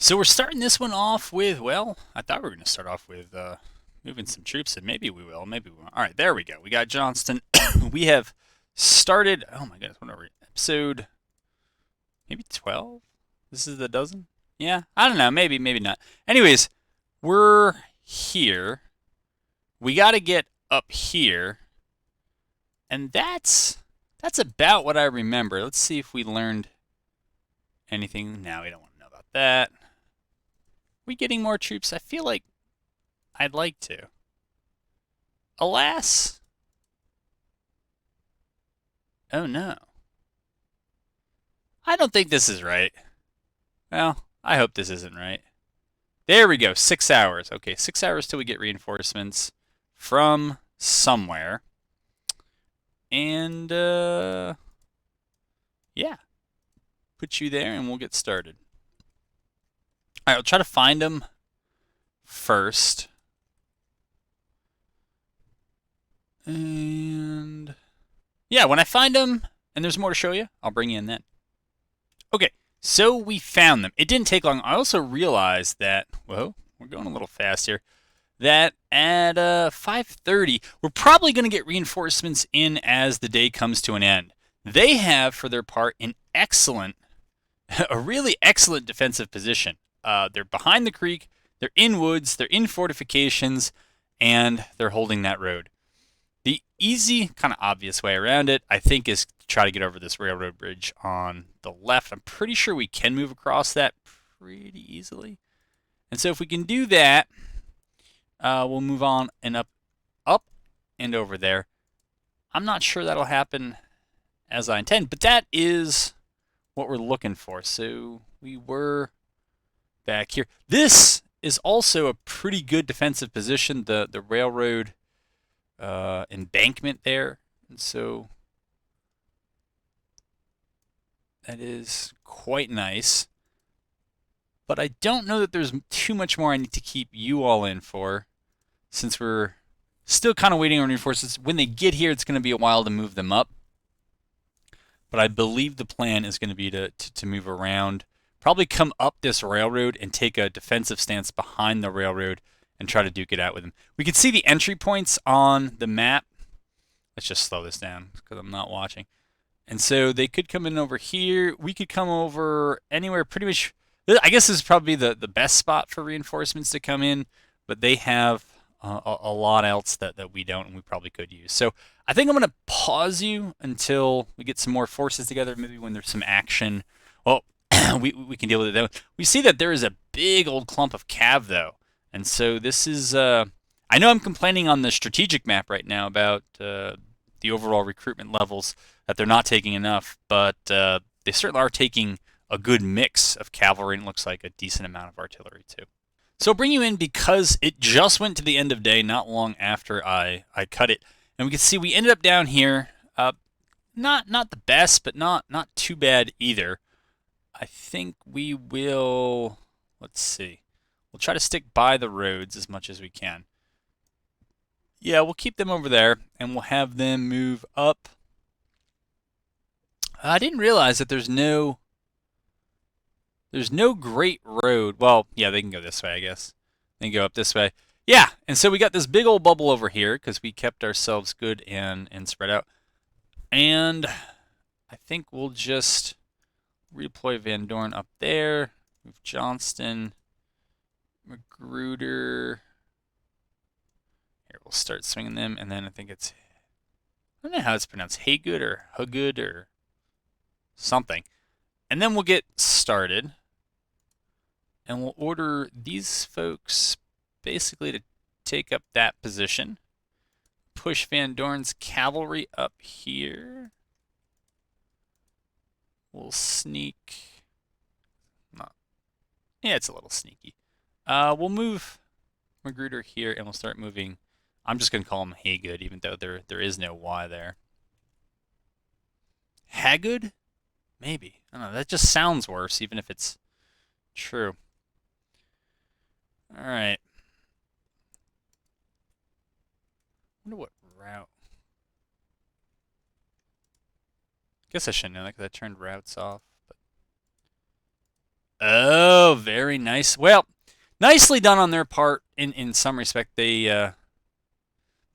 So we're starting this one off with, well, I thought we were going to start off with moving some troops, and maybe we will, maybe we won't. All right, there we go. We got Johnston. We have started, oh my goodness, what are we, episode maybe 12? This is the dozen? Yeah, I don't know, maybe, maybe not. Anyways, we're here. We got to get up here, and that's about what I remember. Let's see if we learned anything. Now we don't want to know about that. We getting more troops? I feel like I'd like to. Alas. Oh no. I don't think this is right. Well, I hope this isn't right. There we go. 6 hours. Okay, 6 hours till we get reinforcements from somewhere. And, yeah. Put you there and we'll get started. Alright, I'll try to find them first. And, yeah, when I find them and there's more to show you, I'll bring you in then. Okay, so we found them. It didn't take long. I also realized that, whoa, we're going a little fast here, that at 5:30, we're probably going to get reinforcements in as the day comes to an end. They have, for their part, an excellent, a really excellent defensive position. They're behind the creek, they're in woods, they're in fortifications, and they're holding that road. The easy, kind of obvious way around it, I think, is to try to get over this railroad bridge on the left. I'm pretty sure we can move across that pretty easily. And so if we can do that, we'll move on and up and over there. I'm not sure that'll happen as I intend, but that is what we're looking for. So we were back here. This is also a pretty good defensive position, the railroad embankment there. And so that is quite nice. But I don't know that there's too much more I need to keep you all in for, since we're still kind of waiting on reinforcements. When they get here, it's going to be a while to move them up. But I believe the plan is going to be to move around, probably come up this railroad and take a defensive stance behind the railroad and try to duke it out with them. We can see the entry points on the map. Let's just slow this down because I'm not watching. And so they could come in over here. We could come over anywhere pretty much. I guess this is probably the best spot for reinforcements to come in, but they have a lot else that we don't and we probably could use. So I think I'm going to pause you until we get some more forces together, maybe when there's some action. Well, we can deal with it. We see that there is a big old clump of cav, though. And so this is, I know I'm complaining on the strategic map right now about the overall recruitment levels, that they're not taking enough, but they certainly are taking a good mix of cavalry, and it looks like a decent amount of artillery too. So I'll bring you in because it just went to the end of day not long after I cut it. And we can see we ended up down here, not the best, but not too bad either. I think we will, let's see, we'll try to stick by the roads as much as we can. Yeah, we'll keep them over there, and we'll have them move up. I didn't realize that there's no great road. Well, yeah, they can go this way, I guess. They can go up this way. Yeah, and so we got this big old bubble over here because we kept ourselves good and spread out. And I think we'll just redeploy Van Dorn up there. Move Johnston, Magruder. Here, we'll start swinging them, and then I think it's, I don't know how it's pronounced, Haygood or Huggood or something. And then we'll get started. And we'll order these folks basically to take up that position. Push Van Dorn's cavalry up here. We'll sneak. Not. Yeah, it's a little sneaky. We'll move Magruder here, and we'll start moving. I'm just going to call him Haygood, even though there is no Y there. Hagood? Maybe. I don't know. That just sounds worse, even if it's true. All right. I wonder what route. Guess I should know that because I turned routes off. But oh, very Very nice. Well, nicely done on their part in some respect. But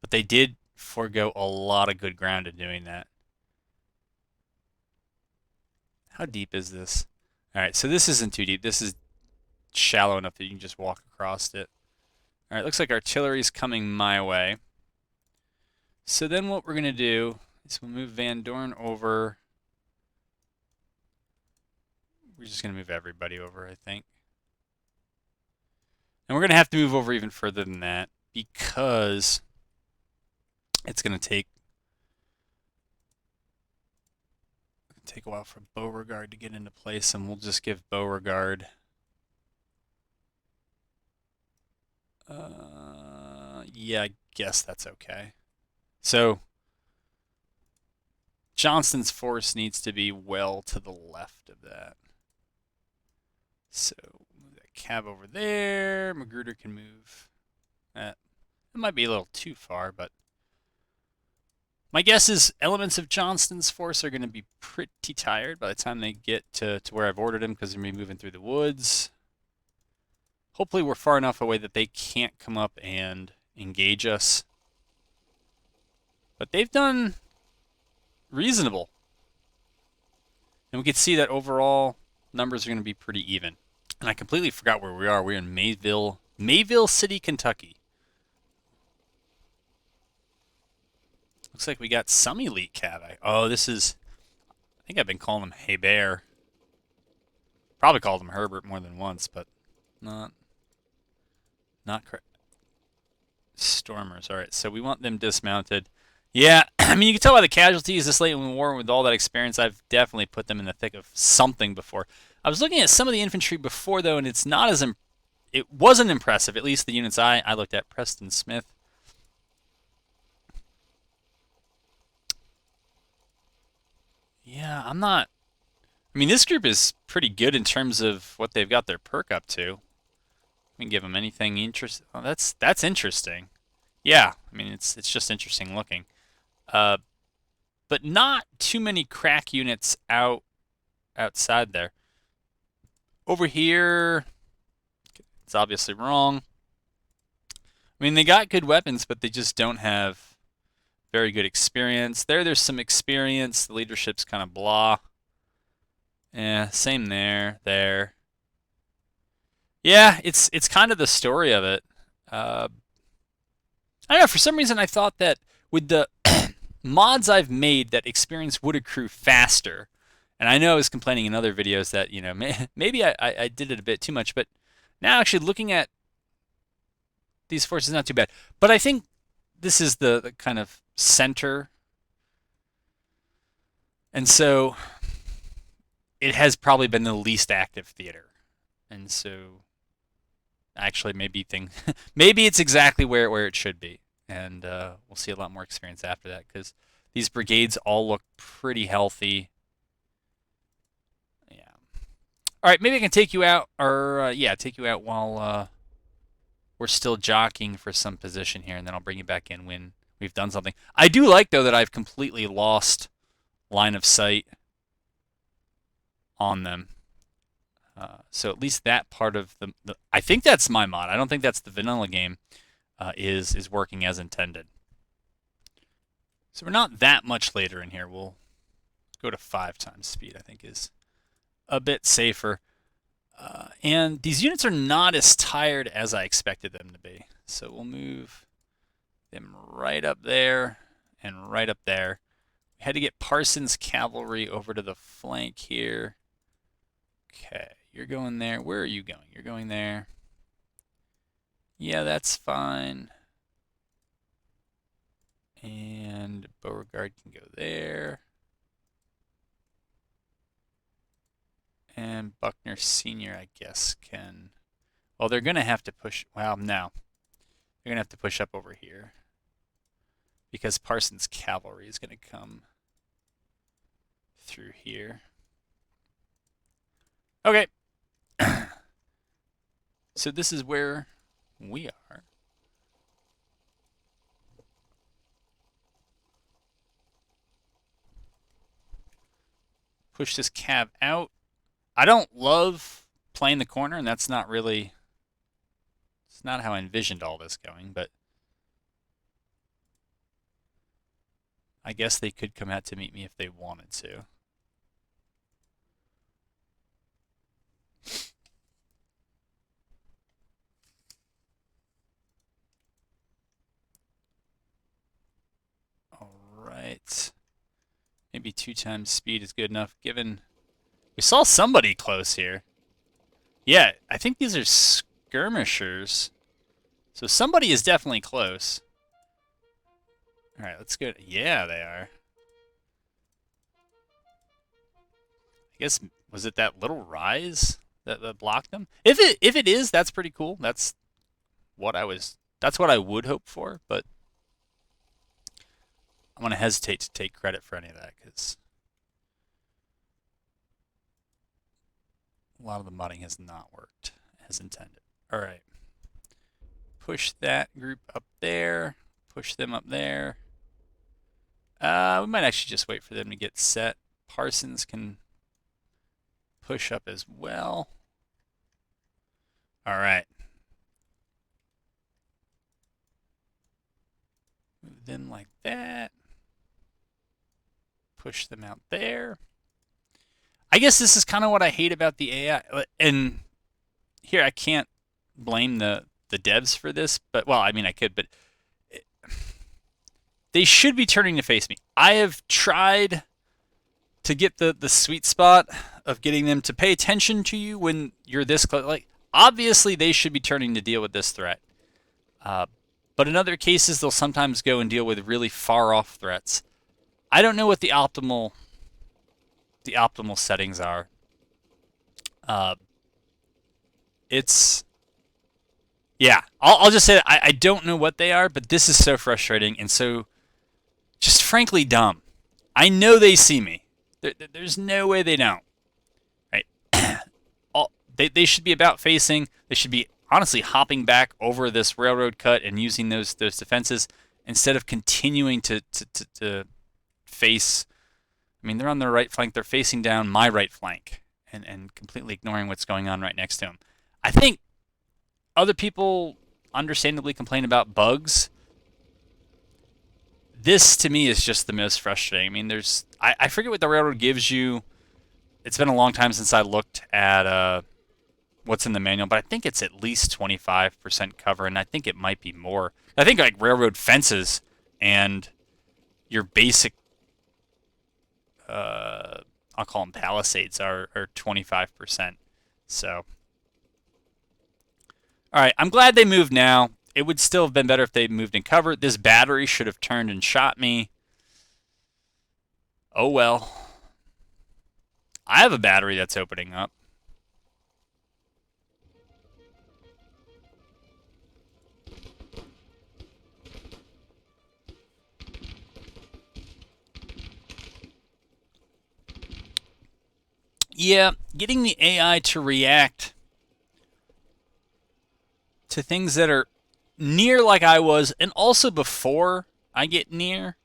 they did forego a lot of good ground in doing that. How deep is this? All right, so this isn't too deep. This is shallow enough that you can just walk across it. All right, looks like artillery's coming my way. So then what we're going to do is we'll move Van Dorn over. We're just going to move everybody over, I think. And we're going to have to move over even further than that because it's going to take a while for Beauregard to get into place, and we'll just give Beauregard yeah, I guess that's okay. So Johnston's force needs to be well to the left of that. So move that cab over there. Magruder can move that. It might be a little too far, but my guess is elements of Johnston's force are going to be pretty tired by the time they get to where I've ordered them because they're going to be moving through the woods. Hopefully we're far enough away that they can't come up and engage us. But they've done reasonable. And we can see that overall numbers are going to be pretty even. And I completely forgot where we are. We're in Mayville City, Kentucky. Looks like we got some elite cav. Oh, this is... I think I've been calling him Hey Bear. Probably called him Herbert more than once, but not correct. Stormers. All right, so we want them dismounted. Yeah, I mean, you can tell by the casualties this late in the war with all that experience, I've definitely put them in the thick of something before. I was looking at some of the infantry before, though, and it's not as... it wasn't impressive, at least the units I looked at. Preston Smith. Yeah, I'm not... I mean, this group is pretty good in terms of what they've got their perk up to. We can give them anything interesting. Oh, that's interesting. Yeah, I mean, it's just interesting looking. But not too many crack units outside there. Over here, it's obviously wrong. I mean, they got good weapons, but they just don't have very good experience. There's some experience. The leadership's kind of blah. Yeah, same there. Yeah, it's kind of the story of it. I don't know, for some reason I thought that with the mods I've made that experience would accrue faster. And I know I was complaining in other videos that, you know, maybe I did it a bit too much, but now actually looking at these forces is not too bad. But I think this is the kind of center. And so it has probably been the least active theater. And so actually maybe maybe it's exactly where it should be. And we'll see a lot more experience after that because these brigades all look pretty healthy. Yeah. All right, maybe I can take you out, or yeah, take you out while we're still jockeying for some position here, and then I'll bring you back in when we've done something. I do like, though, that I've completely lost line of sight on them. So at least that part of the I think that's my mod. I don't think that's the vanilla game is working as intended. So we're not that much later in here. We'll go to 5 times speed, I think is a bit safer. And these units are not as tired as I expected them to be. So we'll move them right up there and right up there. We had to get Parsons' cavalry over to the flank here. Okay, you're going there. Where are you going? You're going there. Yeah, that's fine. And Beauregard can go there. And Buckner Sr., I guess, can... Well, they're going to have to push... Well, no. They're going to have to push up over here. Because Parsons' cavalry is going to come through here. Okay. So this is where we are. Push this cab out. I don't love playing the corner, and that's not really, it's not how I envisioned all this going, but I guess they could come out to meet me if they wanted to. All right. Maybe 2 times speed is good enough, given we saw somebody close here. Yeah, I think these are skirmishers. So somebody is definitely close. All right, let's go. Yeah, they are. I guess, was it that little rise that blocked them? If it is, that's pretty cool. That's what I would hope for, but I'm going to hesitate to take credit for any of that because a lot of the mudding has not worked as intended. All right. Push that group up there. Push them up there. We might actually just wait for them to get set. Parsons can push up as well. All right. Move them like that. Push them out there. I guess this is kind of what I hate about the AI. And here, I can't blame the devs for this, but, well, I mean, I could, but they should be turning to face me. I have tried to get the sweet spot of getting them to pay attention to you when you're this close. Like, obviously, they should be turning to deal with this threat. But in other cases, they'll sometimes go and deal with really far off threats. I don't know what the optimal settings are. Yeah, I'll just say that I don't know what they are, but this is so frustrating and so just frankly dumb. I know they see me. There's no way they don't. Right? They should be about facing. They should be honestly hopping back over this railroad cut and using those defenses instead of continuing to face. I mean, they're on their right flank. They're facing down my right flank and completely ignoring what's going on right next to them. I think other people understandably complain about bugs. This, to me, is just the most frustrating. I mean, I forget what the railroad gives you. It's been a long time since I looked at what's in the manual, but I think it's at least 25% cover, and I think it might be more. I think like railroad fences and your basic, I'll call them palisades, are 25%. So, all right, I'm glad they moved now. It would still have been better if they moved in cover. This battery should have turned and shot me. Oh well. I have a battery that's opening up. Yeah, getting the AI to react to things that are near like I was, and also before I get near.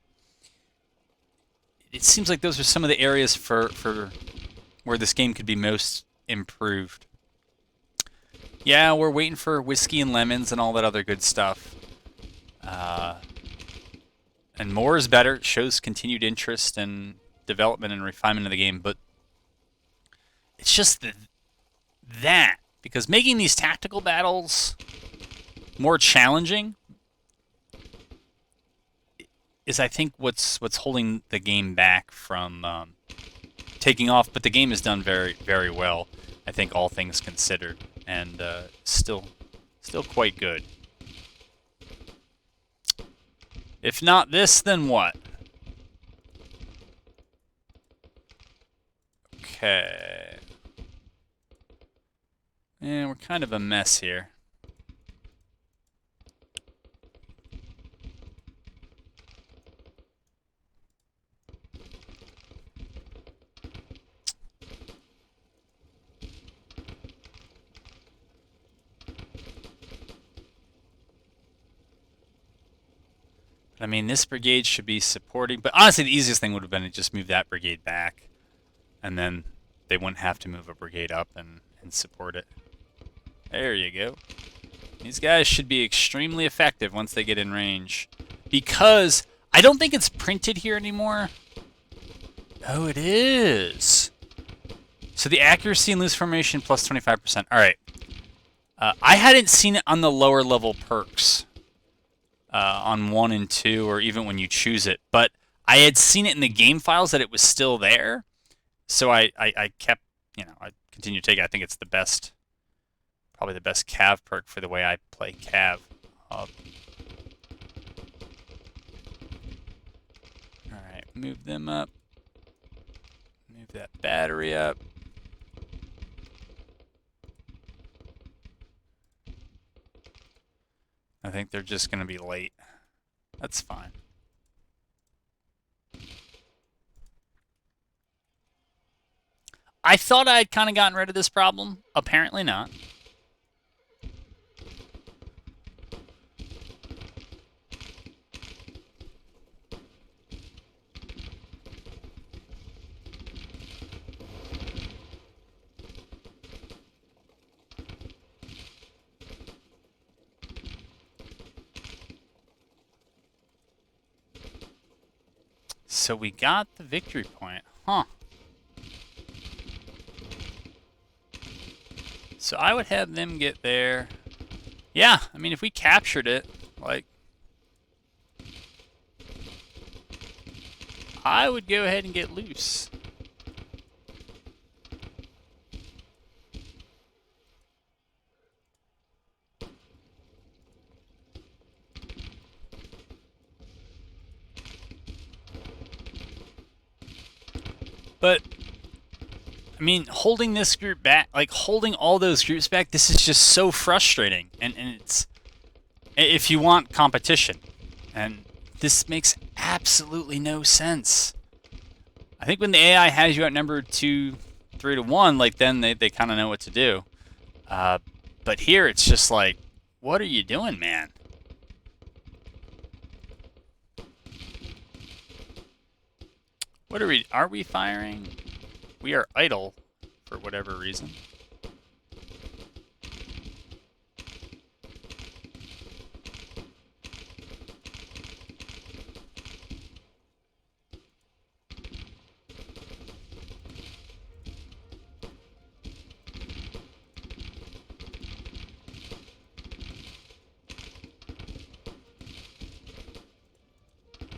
It seems like those are some of the areas for where this game could be most improved. Yeah, we're waiting for whiskey and lemons and all that other good stuff. And more is better. It shows continued interest and development and refinement of the game, but it's just that because making these tactical battles more challenging is, I think, what's holding the game back from taking off. But the game is done very, very well, I think, all things considered, and still quite good. If not this, then what? Okay. Yeah, we're kind of a mess here. I mean, this brigade should be supporting, but honestly, the easiest thing would have been to just move that brigade back, and then they wouldn't have to move a brigade up and support it. There you go. These guys should be extremely effective once they get in range. Because I don't think it's printed here anymore. Oh, it is. So the accuracy in loose formation plus 25%. All right. I hadn't seen it on the lower level perks. On 1 and 2, or even when you choose it. But I had seen it in the game files that it was still there. So I kept, I continue to take it. I think it's the best, probably the best Cav perk for the way I play Cav. Alright, move them up. Move that battery up. I think they're just going to be late. That's fine. I thought I had kind of gotten rid of this problem. Apparently not. So we got the victory point. Huh. So I would have them get there. Yeah, I mean, if we captured it, like, I would go ahead and get loose. But I mean, holding this group back, like holding all those groups back, this is just so frustrating. And it's, if you want competition, and this makes absolutely no sense. I think when the AI has you outnumbered 2, 3 to 1, like then they kind of know what to do. But here it's just like, what are you doing, man? What are we firing? We are idle for whatever reason.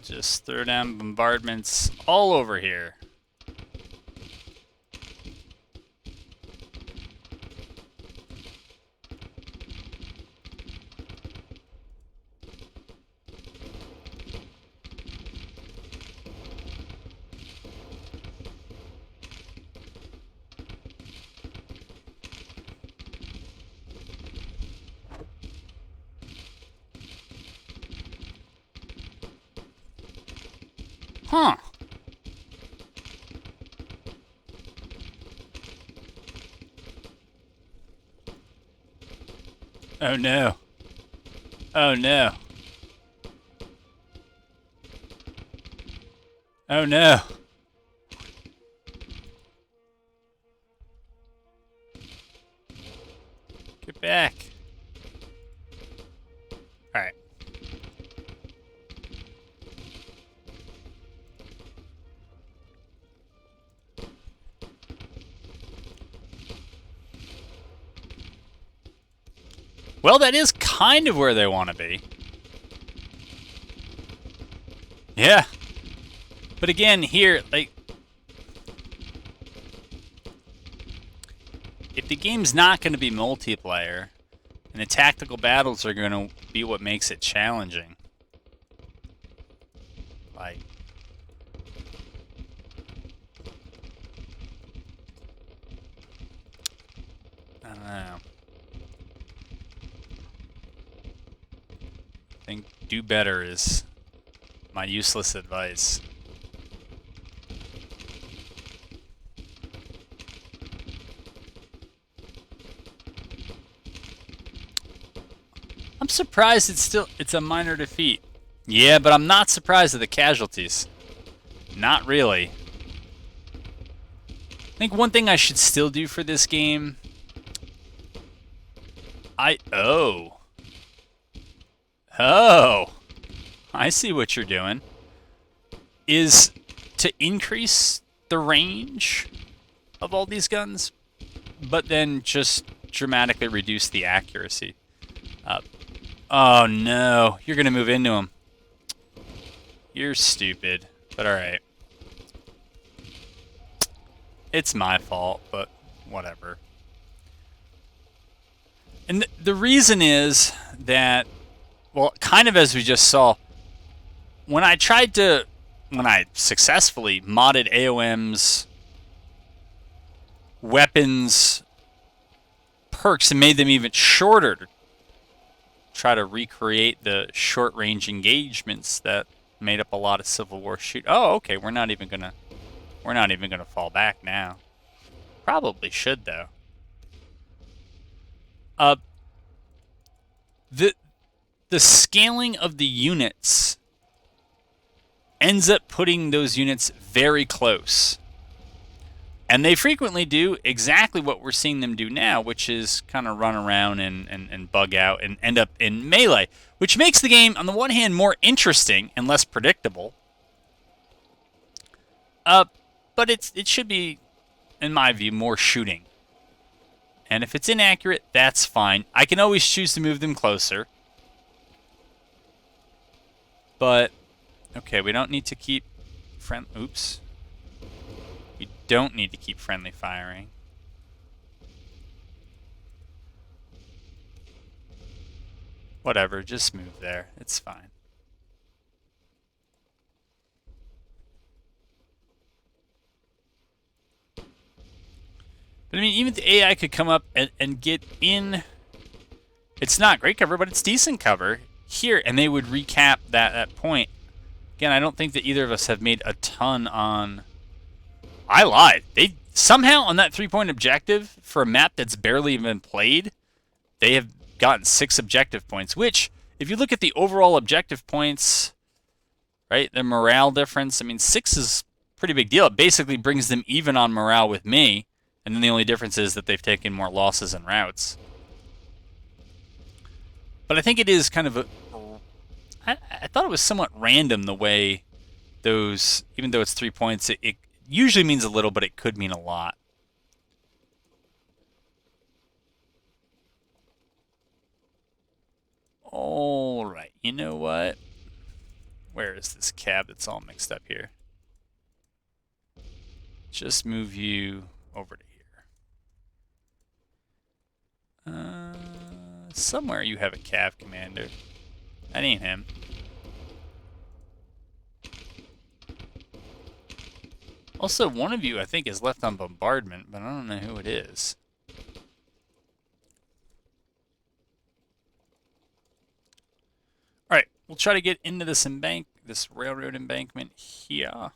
Just throw down bombardments all over here. Huh. Oh no. Oh no. Oh no. Get back. All right. Well, that is kind of where they want to be. Yeah. But again, here, like, if the game's not going to be multiplayer, and the tactical battles are going to be what makes it challenging, like, I don't know. I think do better is my useless advice. I'm surprised it's a minor defeat. Yeah, but I'm not surprised at the casualties. Not really. think one thing I should still do for this game... Oh, I see what you're doing. Is to increase the range of all these guns, but then just dramatically reduce the accuracy. Oh no, you're gonna move into him. You're stupid, but alright. It's my fault, but whatever. And the reason is that, well, kind of as we just saw, when I successfully modded AOM's weapons perks and made them even shorter to try to recreate the short-range engagements that made up a lot of Civil War shoot. Oh, okay, we're not even gonna fall back now. Probably should though. The scaling of the units ends up putting those units very close. And they frequently do exactly what we're seeing them do now, which is kind of run around and bug out and end up in melee, which makes the game, on the one hand, more interesting and less predictable. But it should be, in my view, more shooting. And if it's inaccurate, that's fine. I can always choose to move them closer. But, okay, we don't need to keep oops. We don't need to keep friendly firing. Whatever, just move there. It's fine. But I mean, even the AI could come up and get in. It's not great cover, but it's decent cover here, and they would recap that point. Again, I don't think that either of us have made a ton on... I lied. They somehow, on that 3-point objective, for a map that's barely even played, they have gotten 6 objective points, which, if you look at the overall objective points, right, the morale difference, I mean, 6 is a pretty big deal. It basically brings them even on morale with me, and then the only difference is that they've taken more losses and routes. But I think it is kind of a... I thought it was somewhat random the way those... Even though it's 3 points, it usually means a little, but it could mean a lot. Alright, you know what? Where is this cab that's all mixed up here? Just move you over to here. Somewhere you have a cav commander. That ain't him. Also, one of you, I think, is left on bombardment, but I don't know who it is. Alright, we'll try to get into this railroad embankment here.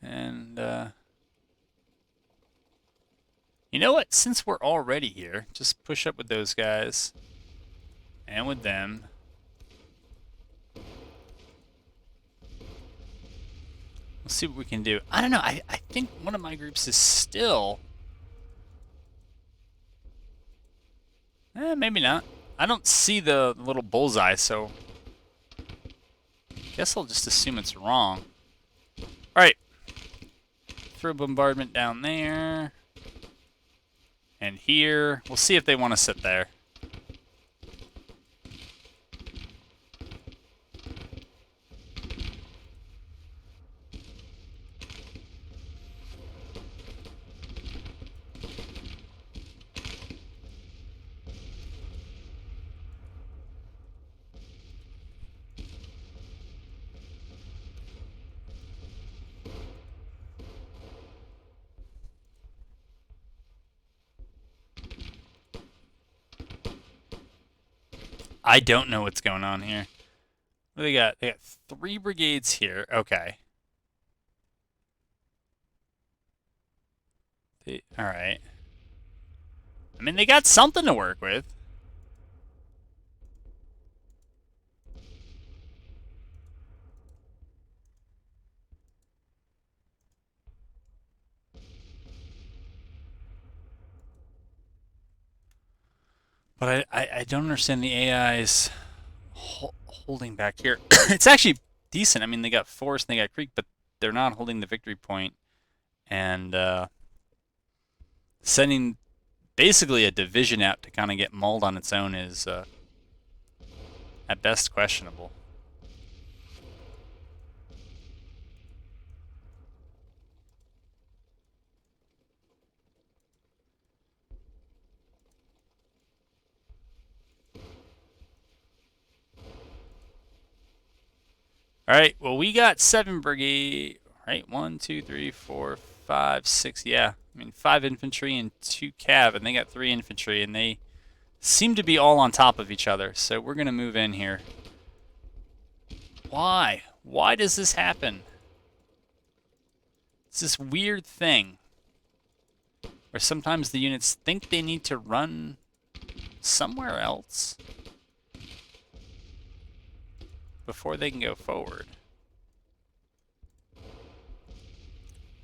And, you know what? Since we're already here, just push up with those guys. And with them. We'll see what we can do. I don't know. I think one of my groups is still... maybe not. I don't see the little bullseye, so... guess I'll just assume it's wrong. Alright. Throw bombardment down there. And here. We'll see if they want to sit there. I don't know what's going on here. What do they got? They got 3 brigades here. Okay. Alright. I mean, they got something to work with. But I don't understand the AI's holding back here. It's actually decent. I mean, they got Forest and they got Creek, but they're not holding the victory point. And sending basically a division out to kind of get mauled on its own is at best questionable. All right, well, we got 7 brigade, right? 1, 2, 3, 4, 5, 6. Yeah, I mean, 5 infantry and 2 cav, and they got 3 infantry, and they seem to be all on top of each other. So we're going to move in here. Why? Why does this happen? It's this weird thing where sometimes the units think they need to run somewhere else before they can go forward.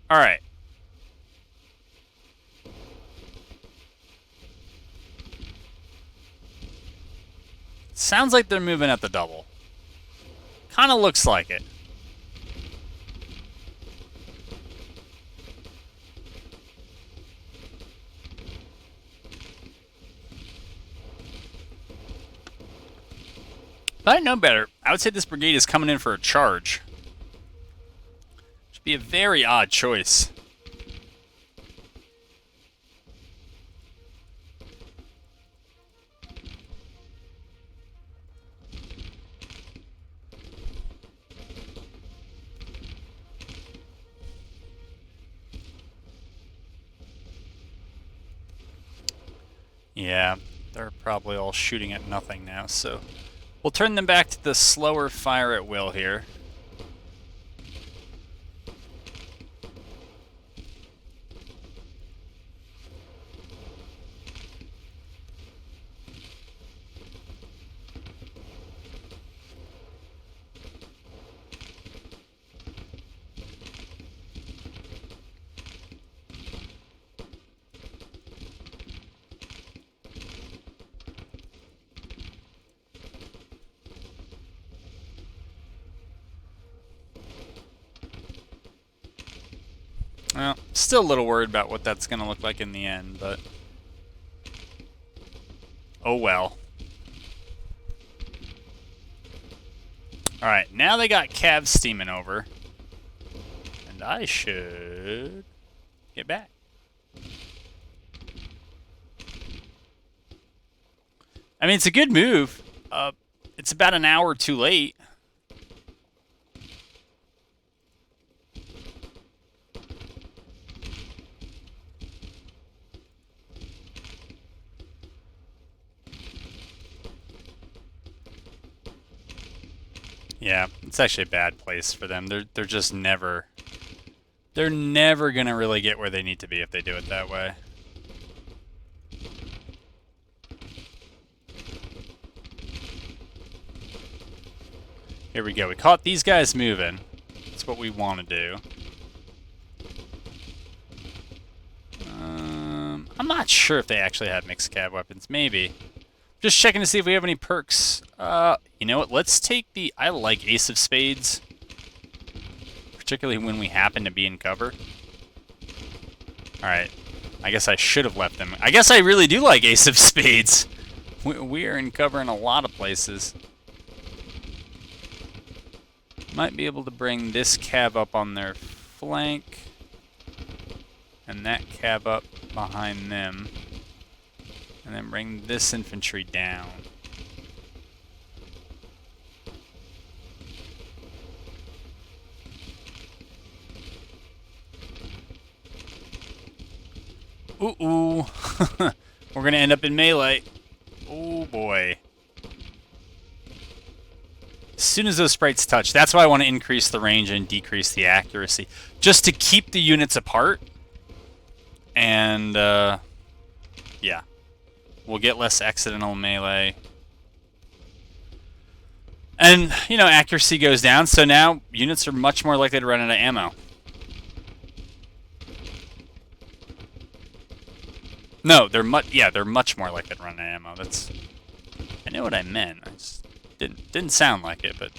All right. Sounds like they're moving at the double. Kind of looks like it. If I know better, I would say this brigade is coming in for a charge. Should be a very odd choice. Yeah, they're probably all shooting at nothing now, so we'll turn them back to the slower fire at will here. Well, still a little worried about what that's going to look like in the end, but oh well. Alright, now they got Cav steaming over. And I should get back. I mean, it's a good move. It's about an hour too late. Yeah, it's actually a bad place for them. They're just never gonna really get where they need to be if they do it that way. Here we go. We caught these guys moving. That's what we want to do. I'm not sure if they actually have mixed cav weapons. Maybe. Just checking to see if we have any perks. You know what? Let's take the... I like Ace of Spades. Particularly when we happen to be in cover. Alright. I guess I should have left them. I guess I really do like Ace of Spades. We are in cover in a lot of places. Might be able to bring this cav up on their flank. And that cav up behind them. And then bring this infantry down. Ooh. We're going to end up in melee. Oh boy. As soon as those sprites touch, that's why I want to increase the range and decrease the accuracy. Just to keep the units apart. And, yeah. We'll get less accidental melee. And, you know, accuracy goes down, so now units are much more likely to run out of ammo. No, they're much more likely to run out of ammo. That's... I know what I meant. I just didn't sound like it, but...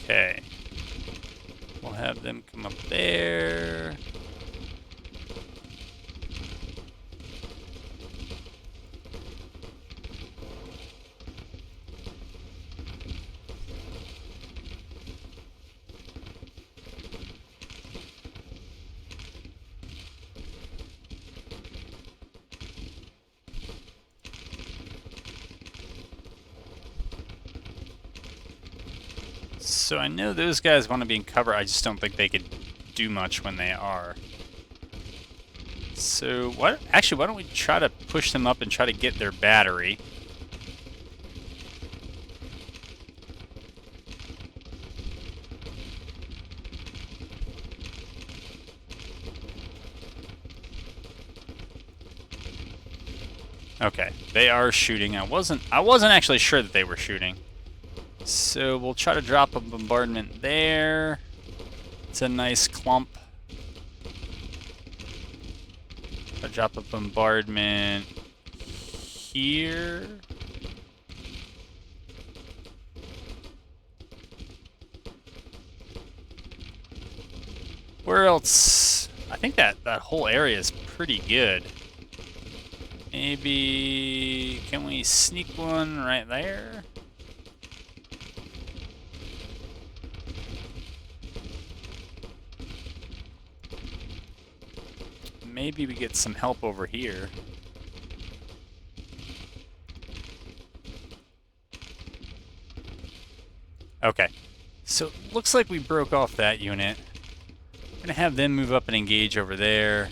Okay. We'll have them come up there. So I know those guys want to be in cover, I just don't think they could do much when they are. So, actually, why don't we try to push them up and try to get their battery? Okay, they are shooting. I wasn't actually sure that they were shooting. So we'll try to drop a bombardment there. It's a nice clump. I'll drop a bombardment here. Where else? I think that whole area is pretty good. Maybe, can we sneak one right there? Maybe we get some help over here. Okay, so it looks like we broke off that unit. I'm gonna have them move up and engage over there.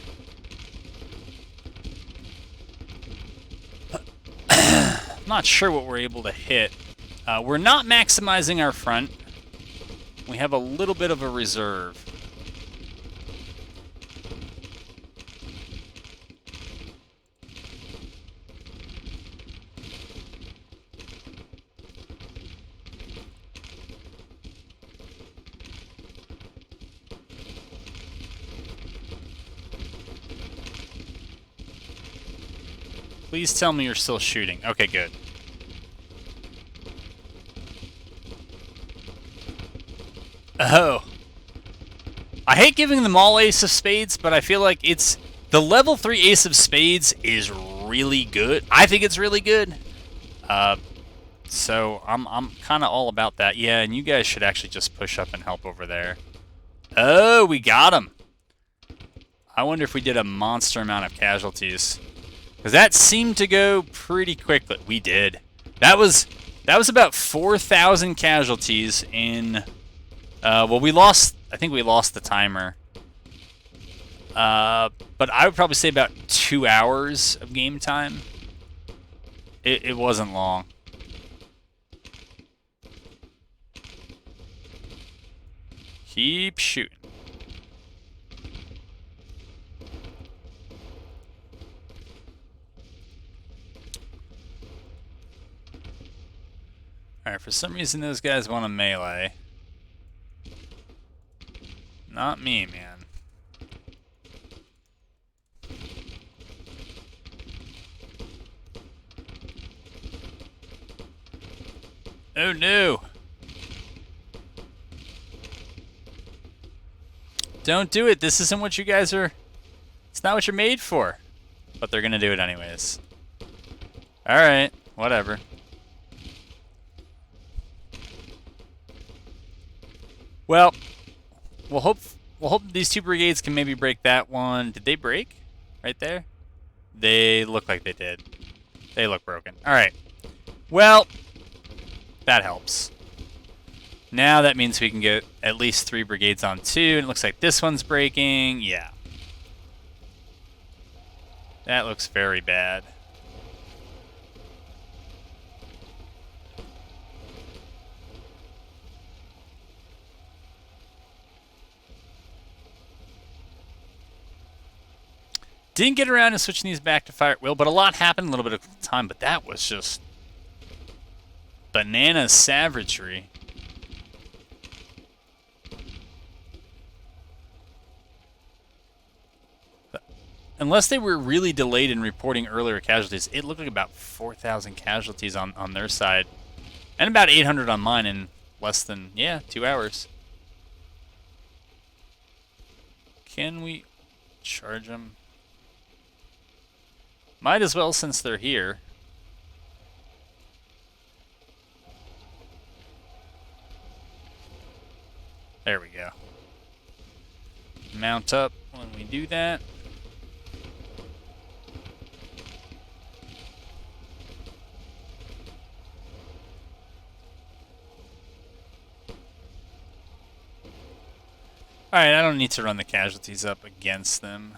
I'm not sure what we're able to hit. We're not maximizing our front. We have a little bit of a reserve. Please tell me you're still shooting. Okay, good. Oh. I hate giving them all Ace of Spades, but I feel like it's... The level 3 Ace of Spades is really good. I think it's really good. So I'm kind of all about that. Yeah, and you guys should actually just push up and help over there. Oh, we got him. I wonder if we did a monster amount of casualties. Because that seemed to go pretty quickly. We did. That was about 4,000 casualties in... well, we lost... I think we lost the timer. But I would probably say about 2 hours of game time. It wasn't long. Keep shooting. Alright, for some reason those guys want a melee. Not me, man. Oh no! Don't do it! This isn't what you guys are... It's not what you're made for. But they're gonna do it anyways. Alright, whatever. Well, we'll hope these two brigades can maybe break that one. Did they break? Right there? They look like they did. They look broken. Alright. Well, that helps. Now that means we can get at least 3 brigades on 2. And it looks like this one's breaking. Yeah. That looks very bad. Didn't get around to switching these back to fire at will, but a lot happened in a little bit of time. But that was just banana savagery. Unless they were really delayed in reporting earlier casualties, it looked like about 4,000 casualties on their side. And about 800 on mine in less than, 2 hours. Can we charge them? Might as well since they're here. There we go. Mount up when we do that. Alright, I don't need to run the casualties up against them.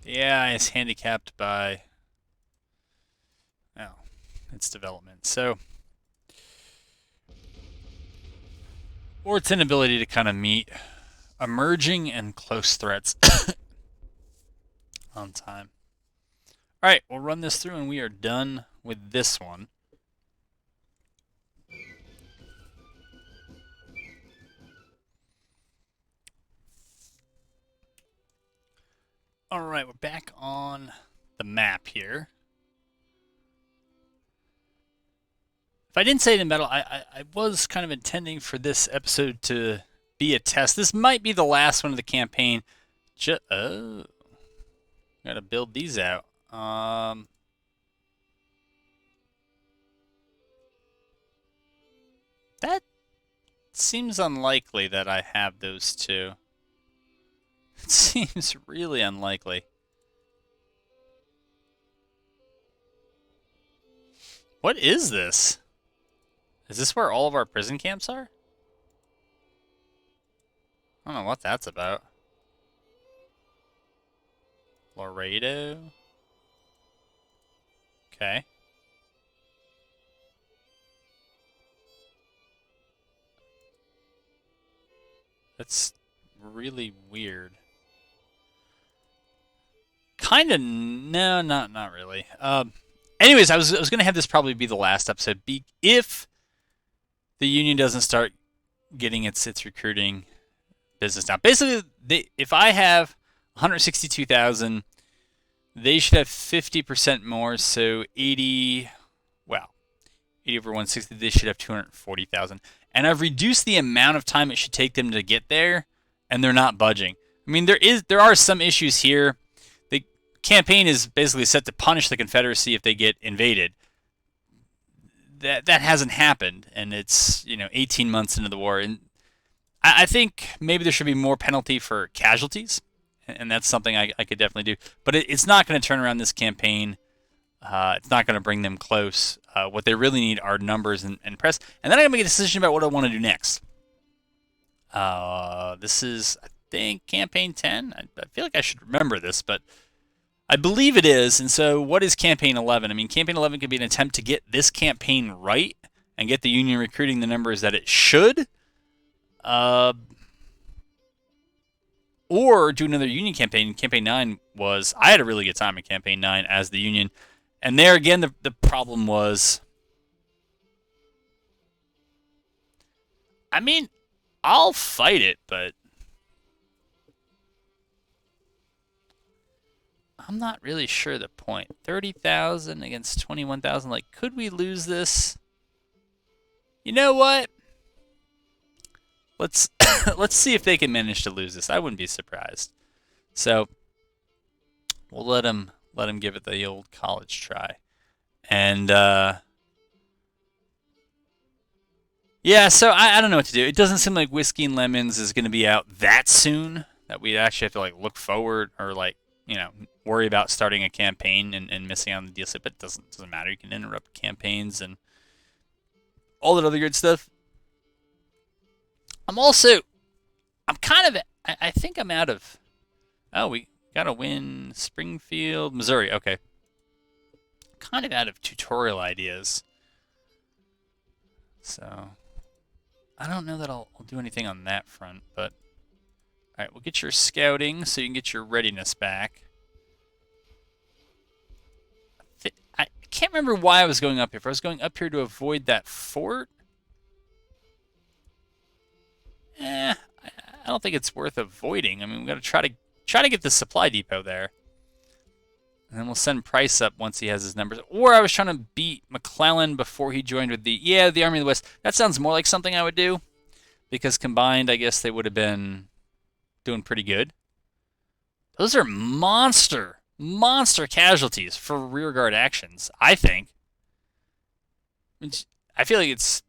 The AI is handicapped by, well, its development. So, or its inability to kind of meet emerging and close threats on time. Alright, we'll run this through and we are done with this one. Alright, we're back on the map here. If I didn't say it in battle, I was kind of intending for this episode to be a test. This might be the last one of the campaign. Oh. Gotta build these out. That seems unlikely that I have those two. It seems really unlikely. What is this? Is this where all of our prison camps are? I don't know what that's about. Laredo? Okay. That's really weird. Kind of, no, not really. Anyways, I was going to have this probably be the last episode. If the Union doesn't start getting its recruiting business down. Basically, if I have 162,000, they should have 50% more, so 80 over 160, they should have 240,000. And I've reduced the amount of time it should take them to get there, and they're not budging. I mean, there are some issues here. The campaign is basically set to punish the Confederacy if they get invaded. That hasn't happened, and it's 18 months into the war, and I think maybe there should be more penalty for casualties, and that's something I could definitely do. But it's not going to turn around this campaign. It's not going to bring them close. What they really need are numbers and press, and then I got to make a decision about what I want to do next. This is, I think, campaign 10. I feel like I should remember this, but I believe it is. And so what is campaign 11? I mean, campaign 11 could be an attempt to get this campaign right and get the Union recruiting the numbers that it should. Or do another Union campaign. Campaign 9 was, I had a really good time in campaign 9 as the Union. And there again, the problem was, I mean, I'll fight it, but I'm not really sure the point. 30,000 against 21,000. Like, could we lose this? You know what? Let's see if they can manage to lose this. I wouldn't be surprised. So we'll let him give it the old college try. And yeah, so I don't know what to do. It doesn't seem like Whiskey and Lemons is going to be out that soon. That we'd actually have to look forward or worry about starting a campaign and missing out on the DLC. But it doesn't matter. You can interrupt campaigns and all that other good stuff. I think I'm out of. Oh, we gotta win Springfield, Missouri. Okay. Kind of out of tutorial ideas. So I don't know that I'll do anything on that front, but Alright, we'll get your scouting so you can get your readiness back. I can't remember why I was going up here. If I was going up here to avoid that fort, I don't think it's worth avoiding. I mean, we've got to try to get the supply depot there. And then we'll send Price up once he has his numbers. Or I was trying to beat McClellan before he joined with the Army of the West. That sounds more like something I would do. Because combined, I guess they would have been doing pretty good. Those are monster casualties for rearguard actions, I think. I feel like it's,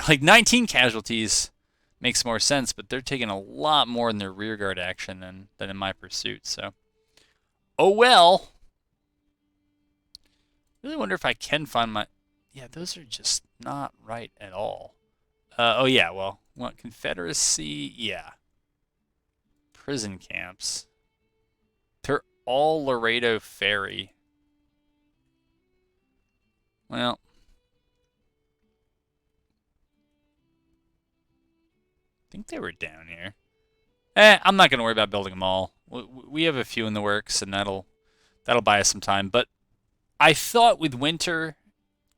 like 19 casualties makes more sense, but they're taking a lot more in their rearguard action than in my pursuit, so. Oh well. Really wonder if I can find my... Yeah, those are just not right at all. Oh yeah, well, what, Confederacy? Yeah. Prison camps. They're all Laredo Ferry. Well. I think they were down here. I'm not going to worry about building them all. We have a few in the works, and that'll buy us some time. But I thought with winter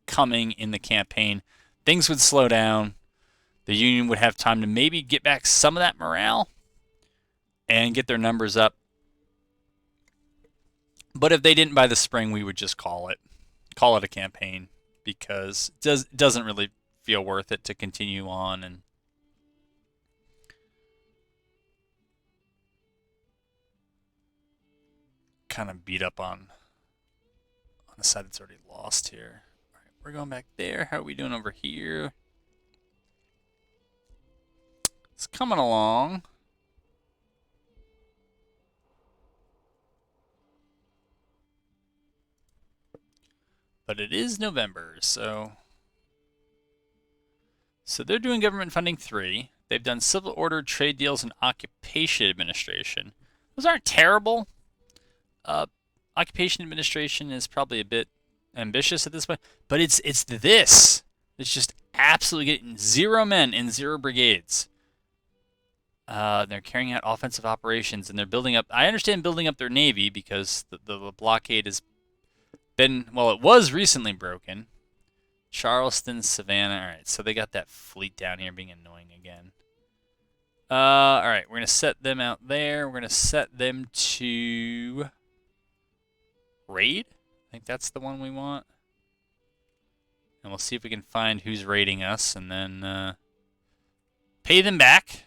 coming in the campaign, things would slow down. The Union would have time to maybe get back some of that morale and get their numbers up. But if they didn't by the spring, we would just call it a campaign, because it doesn't really feel worth it to continue on and kind of beat up on the side that's already lost here. All right, we're going back there. How are we doing over here? It's coming along. But it is November, so they're doing government funding 3. They've done civil order, trade deals, and occupation administration. Those aren't terrible. Occupation administration is probably a bit ambitious at this point, but it's this. It's just absolutely getting 0 men in 0 brigades. They're carrying out offensive operations, and they're building up... I understand building up their navy, because the blockade has been... Well, it was recently broken. Charleston, Savannah. All right, so they got that fleet down here being annoying again. All right, we're going to set them out there. We're going to set them to... raid? I think that's the one we want. And we'll see if we can find who's raiding us, and then pay them back.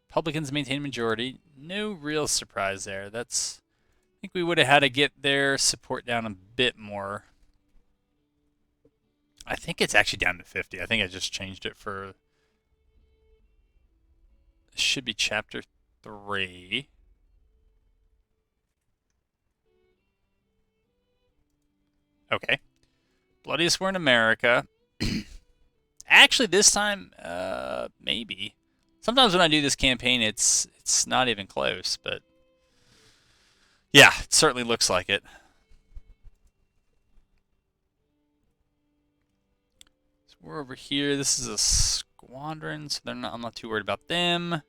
Republicans maintain majority. No real surprise there. I think we would have had to get their support down a bit more. I think it's actually down to 50. I think I just changed it for... It should be chapter 3. Okay. Bloodiest war in America. Actually, this time, maybe. Sometimes when I do this campaign, it's not even close, but yeah, it certainly looks like it. So we're over here. This is a squadron, so I'm not too worried about them.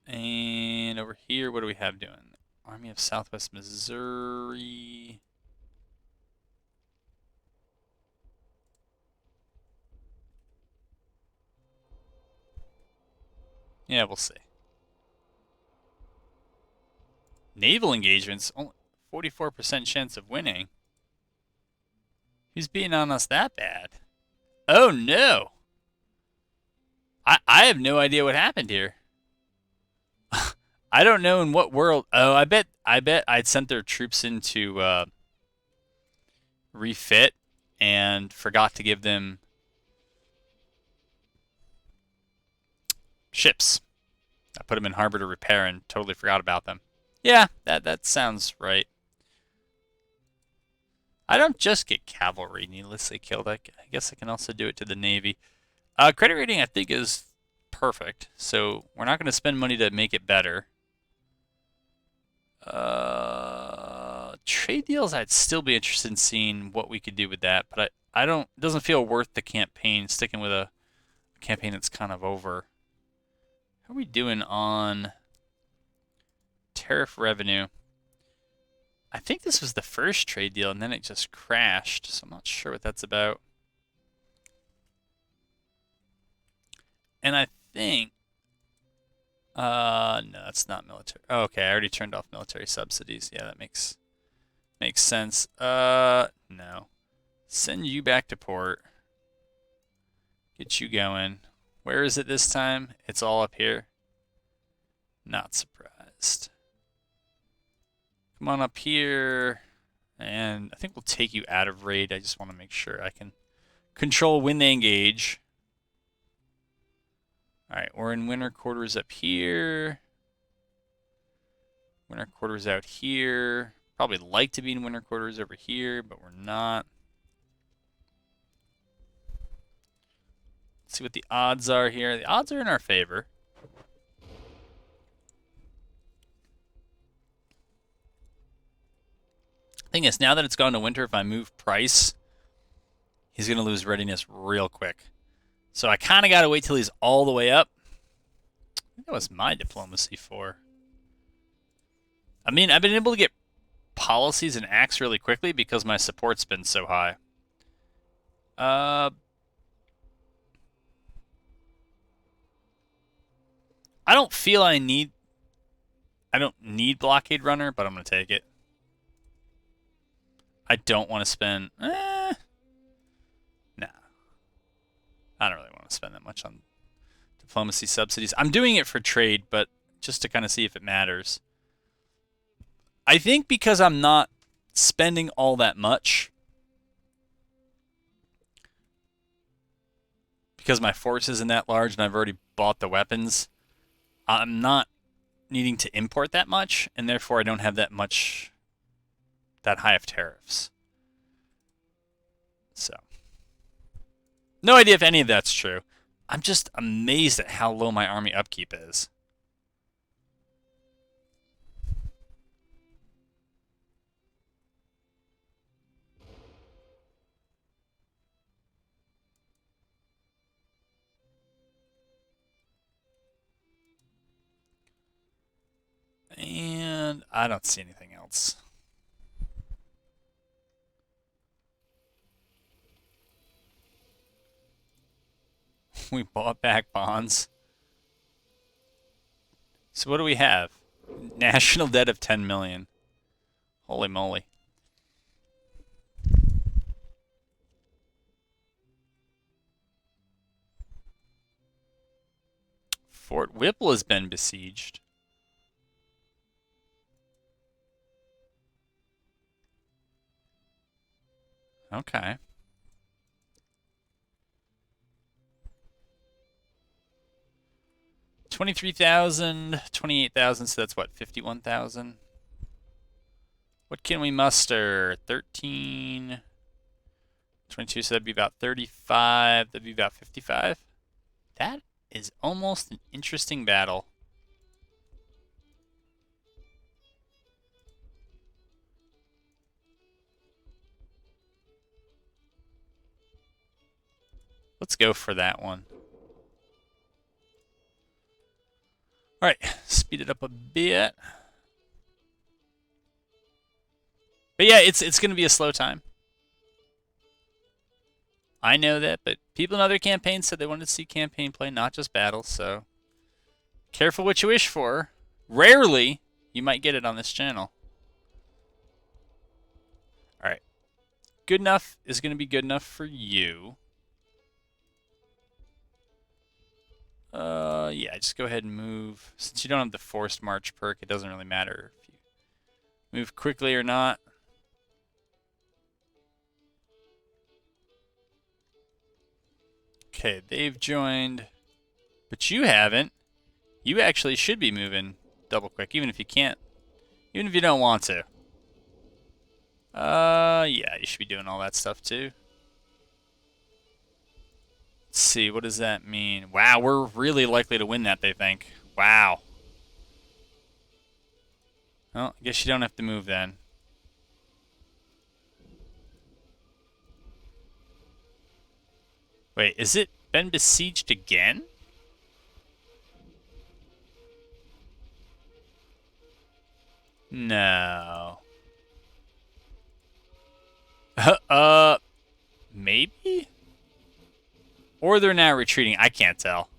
And over here, what do we have doing? Army of Southwest Missouri. Yeah, we'll see. Naval engagements, only 44% chance of winning. Who's beating on us that bad? Oh no! I have no idea what happened here. I don't know in what world. Oh, I bet I'd sent their troops in to refit and forgot to give them ships. I put them in harbor to repair and totally forgot about them. Yeah, that sounds right. I don't just get cavalry needlessly killed. I guess I can also do it to the Navy. Credit rating, I think, is perfect. So we're not going to spend money to make it better. Trade deals, I'd still be interested in seeing what we could do with that, but I don't. It doesn't feel worth the campaign sticking with a campaign that's kind of over. How are we doing on tariff revenue? I think this was the first trade deal, and then it just crashed, so I'm not sure what that's about. And I think... no, that's not military. Oh, okay, I already turned off military subsidies. Yeah, that makes sense. No. Send you back to port. Get you going. Where is it this time? It's all up here. Not surprised. Come on up here. And I think we'll take you out of raid. I just want to make sure I can control when they engage. Alright, we're in winter quarters up here. Winter quarters out here. Probably like to be in winter quarters over here, but we're not. Let's see what the odds are here. The odds are in our favor. Thing is, now that it's gone to winter, if I move price, he's going to lose readiness real quick. So I kind of got to wait till he's all the way up. I think that was my diplomacy for. I mean, I've been able to get policies and acts really quickly because my support's been so high. I don't feel I don't need blockade runner, but I'm going to take it. I don't want to spend... Nah. I don't really want to spend that much on diplomacy subsidies. I'm doing it for trade, but just to kind of see if it matters. I think because I'm not spending all that much, because my force isn't that large and I've already bought the weapons, I'm not needing to import that much, and therefore I don't have that high of tariffs. So, no idea if any of that's true. I'm just amazed at how low my army upkeep is. And I don't see anything else. We bought back bonds. So what do we have? National debt of 10 million. Holy moly. Fort Whipple has been besieged. Okay. 23,000, 28,000, so that's what, 51,000? What can we muster? 13, 22, so that'd be about 35, that'd be about 55. That is almost an interesting battle. Let's go for that one. All right, speed it up a bit. But yeah, it's going to be a slow time. I know that, but people in other campaigns said they wanted to see campaign play, not just battles, so careful what you wish for. Rarely, you might get it on this channel. All right. Good enough is going to be good enough for you. Yeah, just go ahead and move. Since you don't have the forced march perk, it doesn't really matter if you move quickly or not. Okay, they've joined, but you haven't. You actually should be moving double quick, even if you can't, even if you don't want to. Yeah, you should be doing all that stuff too. Let's see, what does that mean? Wow, we're really likely to win that, they think. Wow. Well, I guess you don't have to move then. Wait, is it been besieged again? No. Maybe? Or they're now retreating. I can't tell.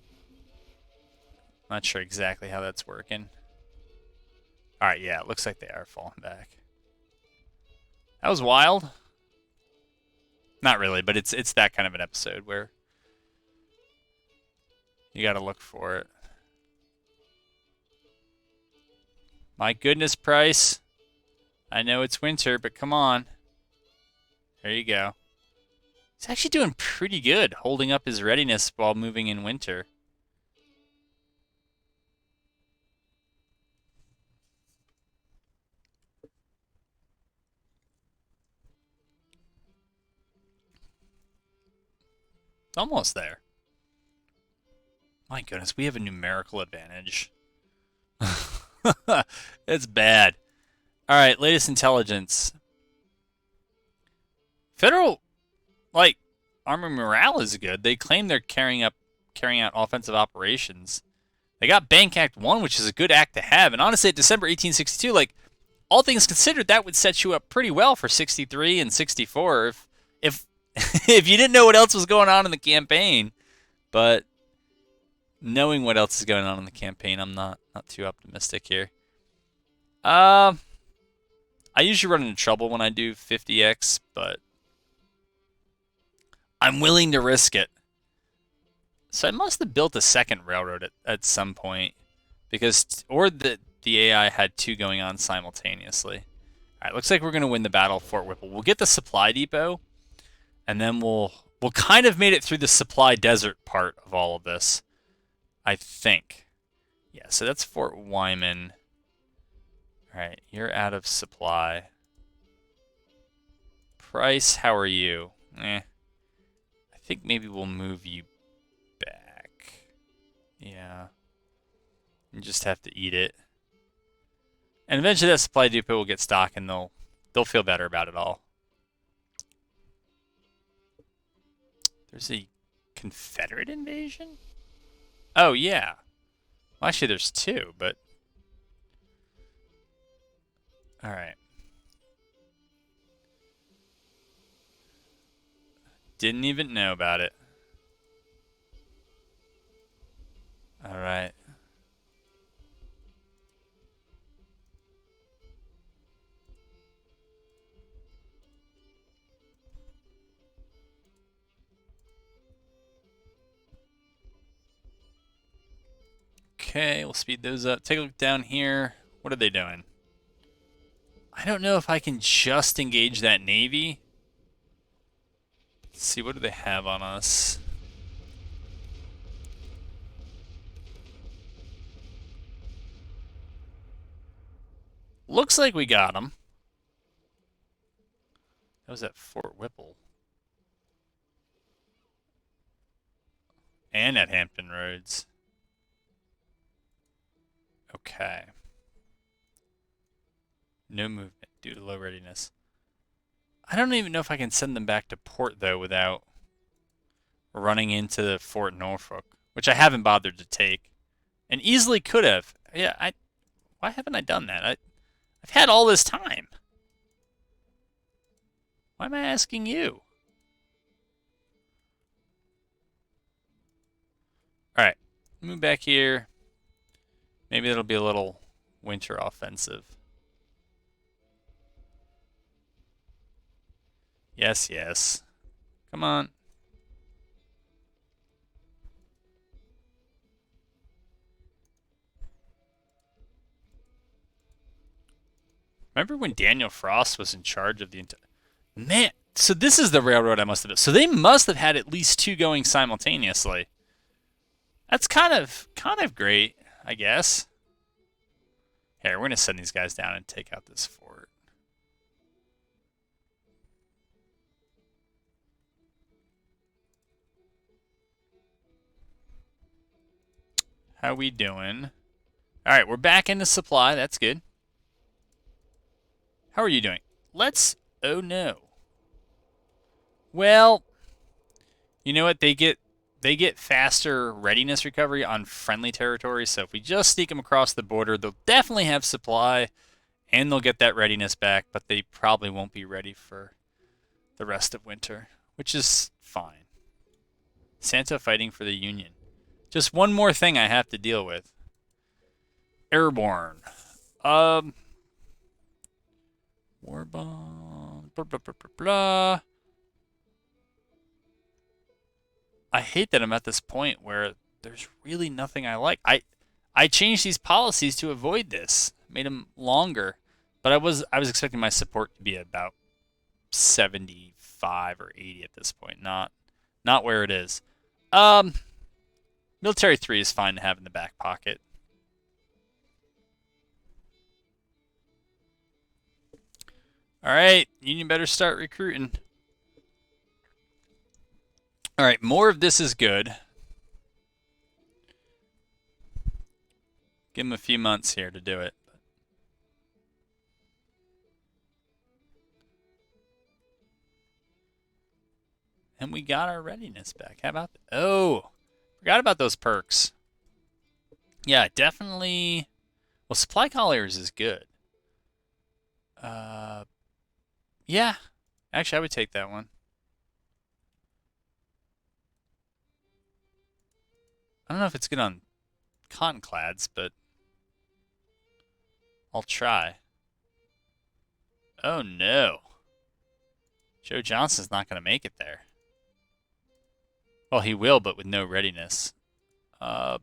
Not sure exactly how that's working. Alright, yeah, it looks like they are falling back. That was wild. Not really, but it's that kind of an episode where you gotta look for it. My goodness, Price. I know it's winter, but come on. There you go. He's actually doing pretty good, holding up his readiness while moving in winter. Almost there. My goodness, we have a numerical advantage. It's bad. All right, latest intelligence. Federal, army morale is good. They claim they're carrying out offensive operations. They got Bank Act 1, which is a good act to have. And honestly, at December 1862, all things considered, that would set you up pretty well for 63 and 64 if if you didn't know what else was going on in the campaign. But knowing what else is going on in the campaign, I'm not too optimistic here. I usually run into trouble when I do 50x, but I'm willing to risk it. So I must have built a second railroad at some point, or the AI had two going on simultaneously. All right, looks like we're gonna win the battle of Fort Whipple. We'll get the supply depot, and then we'll kind of made it through the supply desert part of all of this, I think. Yeah, so that's Fort Wyman. All right, you're out of supply. Price, how are you? I think maybe we'll move you back. Yeah. You just have to eat it. And eventually that supply depot will get stock and they'll feel better about it all. There's a Confederate invasion? Oh, yeah. Well, actually, there's two, but... Alright. Didn't even know about it. Alright. Okay, we'll speed those up. Take a look down here. What are they doing? I don't know if I can just engage that Navy. Let's see, what do they have on us? Looks like we got them. That was at Fort Whipple. And at Hampton Roads. Okay. No movement due to low readiness. I don't even know if I can send them back to port, though, without running into the Fort Norfolk, which I haven't bothered to take. And easily could have. Yeah, why haven't I done that? I've had all this time. Why am I asking you? Alright, move back here. Maybe it'll be a little winter offensive. Yes, yes. Come on. Remember when Daniel Frost was in charge of the entire... Man, so this is the railroad I must have built. So they must have had at least two going simultaneously. That's kind of great, I guess. Here, we're going to send these guys down and take out this fort. How we doing? All right, we're back into supply. That's good. How are you doing? Oh no. Well, you know what? They get they get faster readiness recovery on friendly territory. So if we just sneak them across the border, they'll definitely have supply and they'll get that readiness back, but they probably won't be ready for the rest of winter, which is fine. Santa fighting for the Union. Just one more thing I have to deal with. Airborne. War bomb. Blah, blah, blah, blah, blah. I hate that I'm at this point where there's really nothing I like. I changed these policies to avoid this. Made them longer, but I was expecting my support to be about 75 or 80 at this point. Not where it is. Military 3 is fine to have in the back pocket. All right, Union better start recruiting. All right, more of this is good. Give them a few months here to do it. And we got our readiness back. How about that? Oh, forgot about those perks. Yeah, definitely. Well, supply colliers is good. Yeah. Actually, I would take that one. I don't know if it's good on cottonclads, but I'll try. Oh no. Joe Johnson's not going to make it there. Well, he will, but with no readiness. You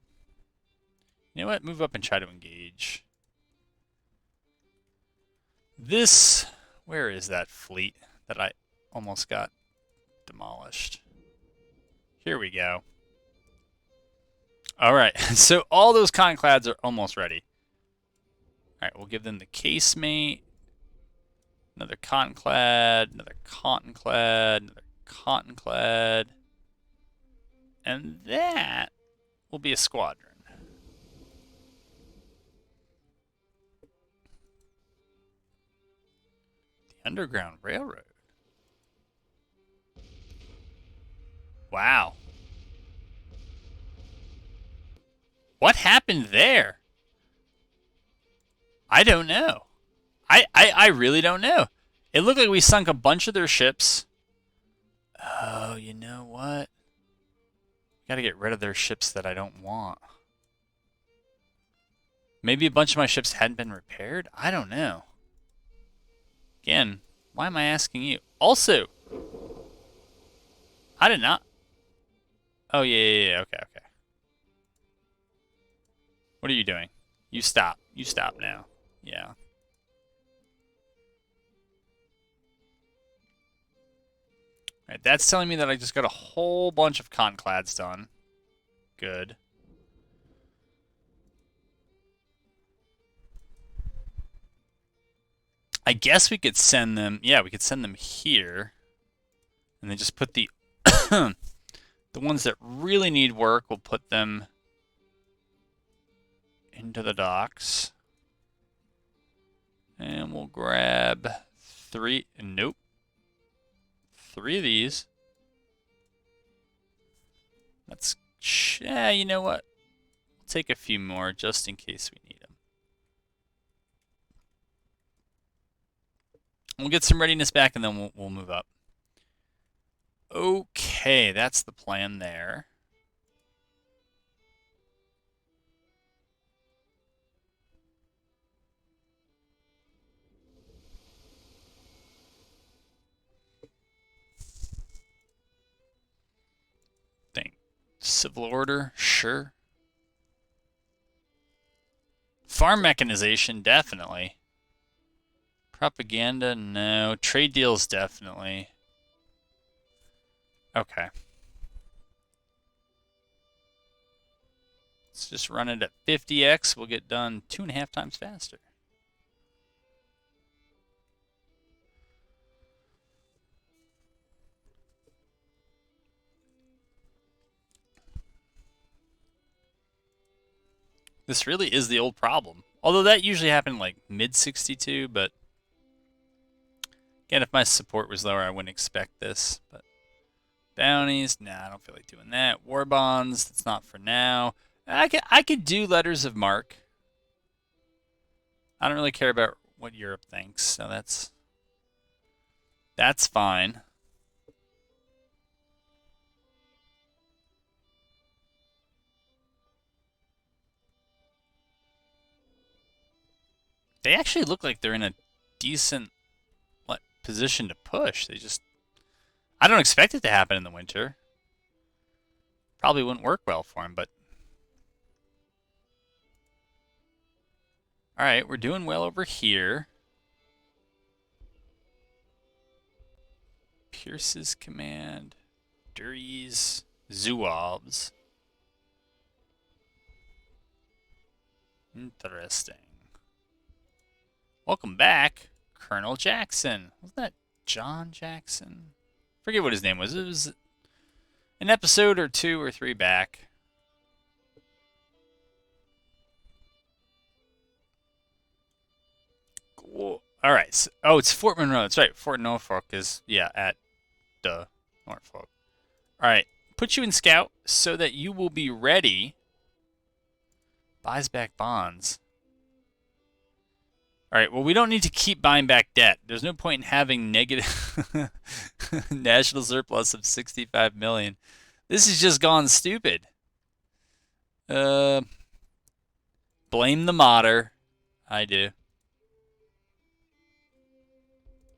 know what? Move up and try to engage. This... Where is that fleet that I almost got demolished? Here we go. All right, so all those cottonclads are almost ready. All right, we'll give them the casemate, another cottonclad, another cottonclad, another cottonclad, and that will be a squadron. The Underground Railroad. Wow. What happened there? I don't know. I really don't know. It looked like we sunk a bunch of their ships. Oh, you know what? Gotta get rid of their ships that I don't want. Maybe a bunch of my ships hadn't been repaired? I don't know. Again, why am I asking you? Also, I did not. Oh, yeah. Okay. What are you doing? You stop. You stop now. Yeah. Alright, that's telling me that I just got a whole bunch of conclads done. Good. I guess we could send them... Yeah, we could send them here. And then just put the... the ones that really need work, we'll put them into the docks. And we'll grab 3... Nope. 3 of these. Let's... Yeah, you know what? We'll take a few more just in case we need them. We'll get some readiness back and then we'll move up. Okay, that's the plan there. Civil order, sure. Farm mechanization, definitely. Propaganda, no. Trade deals, definitely. Okay. Let's just run it at 50x. We'll get done 2.5 times faster. This really is the old problem. Although that usually happened like mid-62, but again, if my support was lower, I wouldn't expect this. But Bounties. Nah, I don't feel like doing that. War bonds. That's not for now. I could do letters of marque. I don't really care about what Europe thinks, so that's fine. They actually look like they're in a decent position to push. I don't expect it to happen in the winter. Probably wouldn't work well for them, but all right, we're doing well over here. Pierce's command, Dury's, Zuov's. Interesting. Welcome back, Colonel Jackson. Wasn't that John Jackson? Forget what his name was. It was an episode or 2 or 3 back. Cool. All right. So, it's Fort Monroe. That's right. Fort Norfolk is, at Norfolk. All right. Put you in scout so that you will be ready. Buys back bonds. All right, well, we don't need to keep buying back debt. There's no point in having negative national surplus of 65 million. This has just gone stupid. Blame the modder. I do.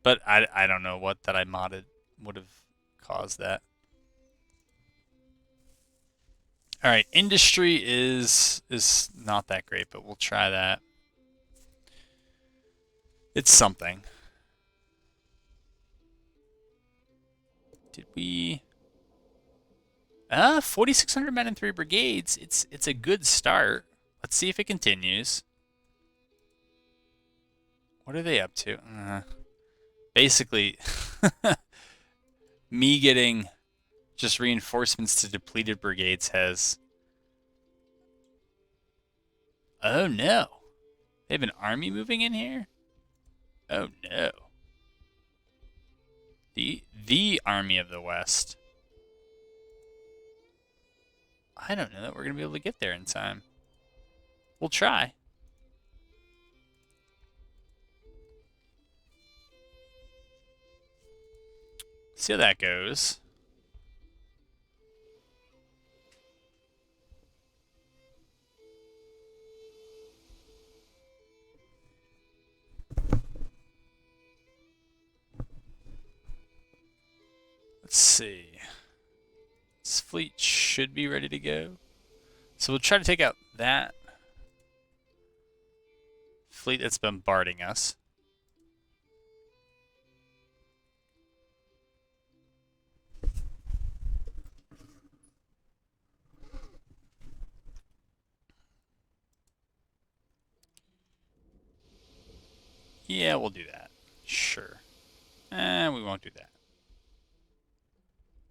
But I don't know what that I modded would have caused that. All right, industry is not that great, but we'll try that. It's something. Did we 4,600 men and 3 brigades. It's a good start. Let's see if it continues. What are they up to? Basically, me getting just reinforcements to depleted brigades has... Oh no. They have an army moving in here? Oh no. The Army of the West. I don't know that we're going to be able to get there in time. We'll try. See how that goes. Let's see. This fleet should be ready to go. So we'll try to take out that fleet that's bombarding us. Yeah, we'll do that. Sure. We won't do that.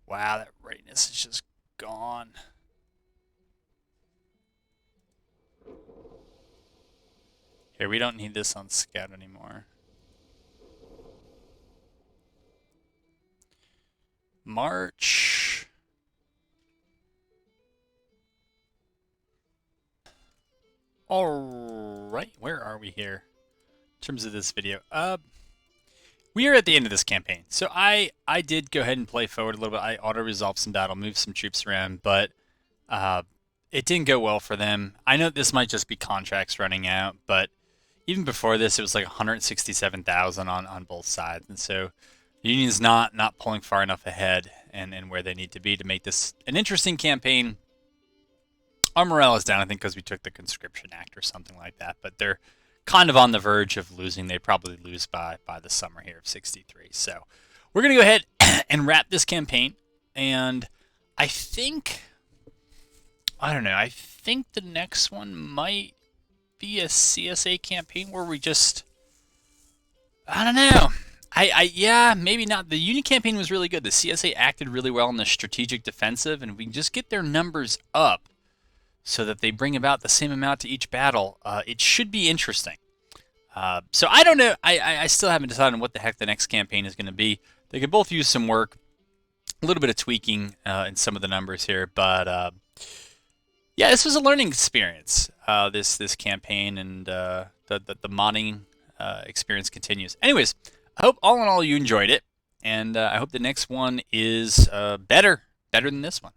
Wow, that readiness is just gone. Here, we don't need this on scout anymore. March. All right, where are we here in terms of this video? We are at the end of this campaign. So I did go ahead and play forward a little bit. I auto-resolved some battle, moved some troops around, but it didn't go well for them. I know this might just be contracts running out, but even before this, it was like 167,000 on both sides. And so the Union's not pulling far enough ahead and where they need to be to make this an interesting campaign. Our morale is down, I think, because we took the Conscription Act or something like that, but they're kind of on the verge of losing. They probably lose by the summer here of 63. So we're going to go ahead and wrap this campaign. And I think the next one might be a CSA campaign where we just, I don't know. Yeah, maybe not. The Union campaign was really good. The CSA acted really well in the strategic defensive, and if we can just get their numbers up so that they bring about the same amount to each battle, it should be interesting. So I don't know. I still haven't decided on what the heck the next campaign is going to be. They could both use some work. a little bit of tweaking in some of the numbers here, but yeah, this was a learning experience. This campaign and the modding experience continues. Anyways, I hope all in all you enjoyed it, and I hope the next one is better than this one.